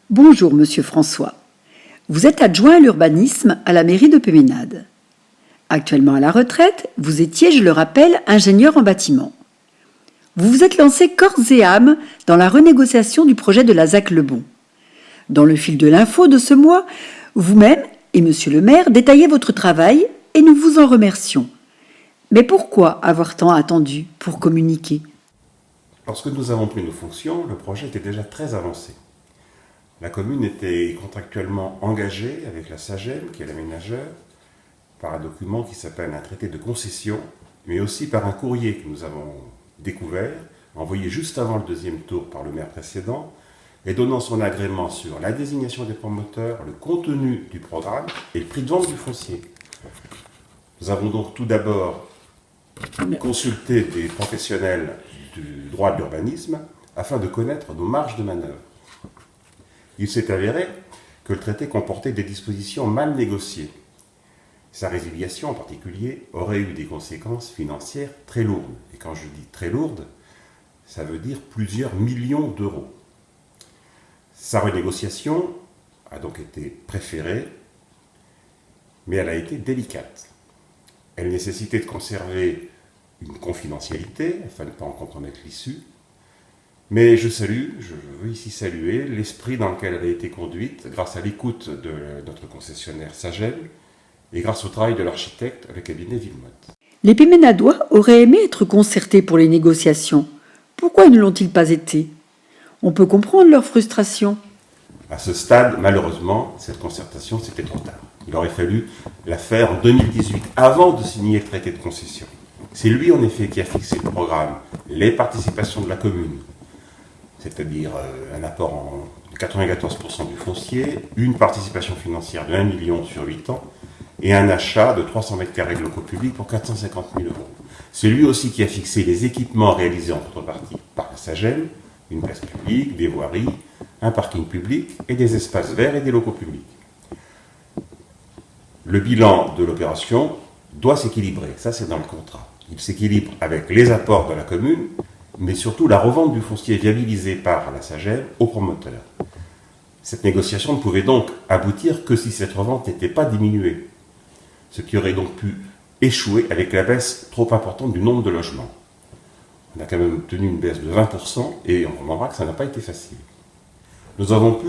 Bonjour, monsieur François. Vous êtes adjoint à l'urbanisme à la mairie de Péménade. Actuellement à la retraite, vous étiez, je le rappelle, ingénieur en bâtiment. Vous vous êtes lancé corps et âme dans la renégociation du projet de la ZAC Le Bon. Dans le fil de l'info de ce mois, vous-même et monsieur le maire détaillez votre travail et nous vous en remercions. Mais pourquoi avoir tant attendu pour communiquer ? Lorsque nous avons pris nos fonctions, le projet était déjà très avancé. La commune était contractuellement engagée avec la SAGEM, qui est l'aménageur, par un document qui s'appelle un traité de concession, mais aussi par un courrier que nous avons découvert, envoyé juste avant le deuxième tour par le maire précédent, et donnant son agrément sur la désignation des promoteurs, le contenu du programme et le prix de vente du foncier. Nous avons donc tout d'abord consulté des professionnels du droit de l'urbanisme afin de connaître nos marges de manœuvre. Il s'est avéré que le traité comportait des dispositions mal négociées. Sa résiliation en particulier aurait eu des conséquences financières très lourdes. Et quand je dis très lourdes, ça veut dire plusieurs millions d'euros. Sa renégociation a donc été préférée, mais elle a été délicate. Elle nécessitait de conserver une confidentialité afin de ne pas en compromettre l'issue. Mais je veux ici saluer l'esprit dans lequel elle a été conduite grâce à l'écoute de notre concessionnaire SAGEM et grâce au travail de l'architecte, le cabinet Villemotte. Les Péménadois auraient aimé être concertés pour les négociations. Pourquoi ne l'ont-ils pas été ? On peut comprendre leur frustration. À ce stade, malheureusement, cette concertation, c'était trop tard. Il aurait fallu la faire en 2018, avant de signer le traité de concession. C'est lui, en effet, qui a fixé le programme, les participations de la commune, c'est-à-dire un apport en 94% du foncier, une participation financière de 1 million sur 8 ans, et un achat de 300 mètres carrés de locaux publics pour 450 000 euros. C'est lui aussi qui a fixé les équipements réalisés en contrepartie par la SAGEM, une place publique, des voiries, un parking public et des espaces verts et des locaux publics. Le bilan de l'opération doit s'équilibrer, ça c'est dans le contrat. Il s'équilibre avec les apports de la commune, mais surtout la revente du foncier viabilisé par la SAGEM aux promoteurs. Cette négociation ne pouvait donc aboutir que si cette revente n'était pas diminuée, ce qui aurait donc pu échouer avec la baisse trop importante du nombre de logements. On a quand même obtenu une baisse de 20% et on remarquera que ça n'a pas été facile. Nous avons pu,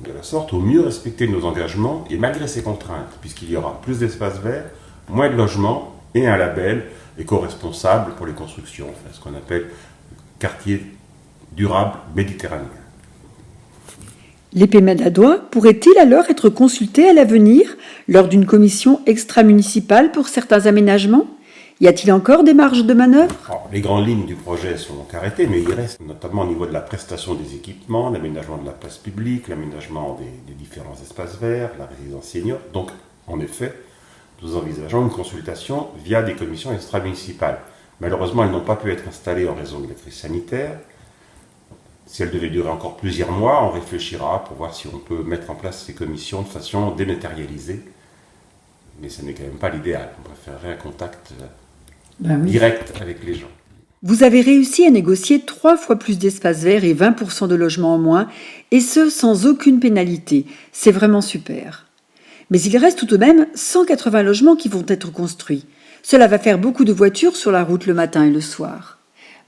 de la sorte, au mieux respecter nos engagements et malgré ces contraintes, puisqu'il y aura plus d'espaces verts, moins de logements et un label éco-responsable pour les constructions, ce qu'on appelle quartier durable méditerranéen. Les Péménadois pourraient-ils alors être consultés à l'avenir lors d'une commission extra-municipale pour certains aménagements ? Y a-t-il encore des marges de manœuvre ? Alors, les grandes lignes du projet sont donc arrêtées, mais il reste notamment au niveau de la prestation des équipements, l'aménagement de la place publique, l'aménagement des différents espaces verts, la résidence senior. Donc, en effet, nous envisageons une consultation via des commissions extra-municipales. Malheureusement, elles n'ont pas pu être installées en raison de la crise sanitaire. Si elles devaient durer encore plusieurs mois, on réfléchira pour voir si on peut mettre en place ces commissions de façon dématérialisée. Mais ce n'est quand même pas l'idéal. On préférerait un contact direct avec les gens. Vous avez réussi à négocier 3 fois plus d'espaces verts et 20% de logements en moins, et ce sans aucune pénalité. C'est vraiment super. Mais il reste tout de même 180 logements qui vont être construits. Cela va faire beaucoup de voitures sur la route le matin et le soir.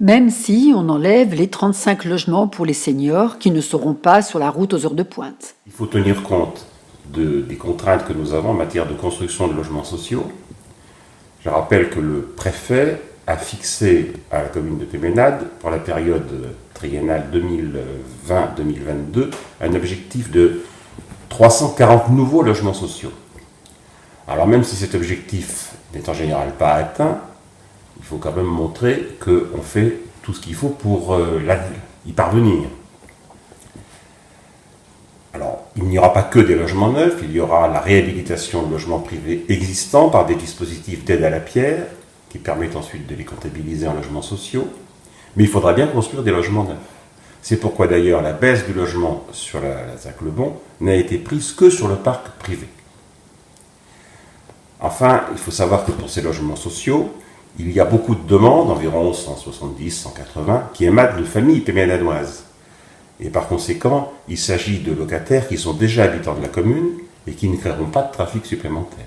Même si on enlève les 35 logements pour les seniors qui ne seront pas sur la route aux heures de pointe. Il faut tenir compte des contraintes que nous avons en matière de construction de logements sociaux. Je rappelle que le préfet a fixé à la commune de Péménade, pour la période triennale 2020-2022, un objectif de 340 nouveaux logements sociaux. Alors même si cet objectif n'est en général pas atteint, il faut quand même montrer qu'on fait tout ce qu'il faut pour y parvenir. Alors, il n'y aura pas que des logements neufs, il y aura la réhabilitation de logements privés existants par des dispositifs d'aide à la pierre, qui permettent ensuite de les comptabiliser en logements sociaux, mais il faudra bien construire des logements neufs. C'est pourquoi d'ailleurs la baisse du logement sur la ZAC Le Bon n'a été prise que sur le parc privé. Enfin, il faut savoir que pour ces logements sociaux, il y a beaucoup de demandes, environ 170, 180, qui émanent de familles péménadoises. Et par conséquent, il s'agit de locataires qui sont déjà habitants de la commune et qui ne créeront pas de trafic supplémentaire.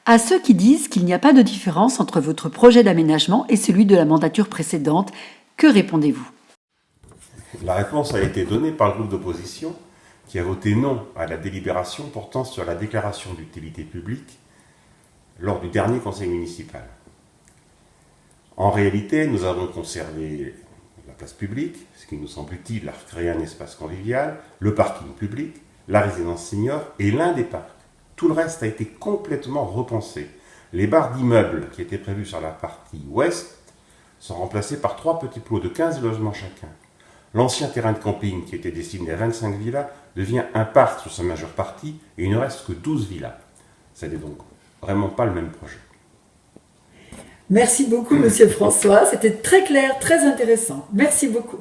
À ceux qui disent qu'il n'y a pas de différence entre votre projet d'aménagement et celui de la mandature précédente, que répondez-vous? La réponse a été donnée par le groupe d'opposition qui a voté non à la délibération portant sur la déclaration d'utilité publique lors du dernier conseil municipal. En réalité, nous avons conservé la place publique, ce qui nous semble utile à créer un espace convivial, le parking public, la résidence senior et l'un des parcs. Tout le reste a été complètement repensé. Les barres d'immeubles qui étaient prévues sur la partie ouest sont remplacées par 3 petits plots de 15 logements chacun. L'ancien terrain de camping qui était destiné à 25 villas devient un parc sur sa majeure partie et il ne reste que 12 villas. Ce n'est donc vraiment pas le même projet. Merci beaucoup, Monsieur François. C'était très clair, très intéressant. Merci beaucoup.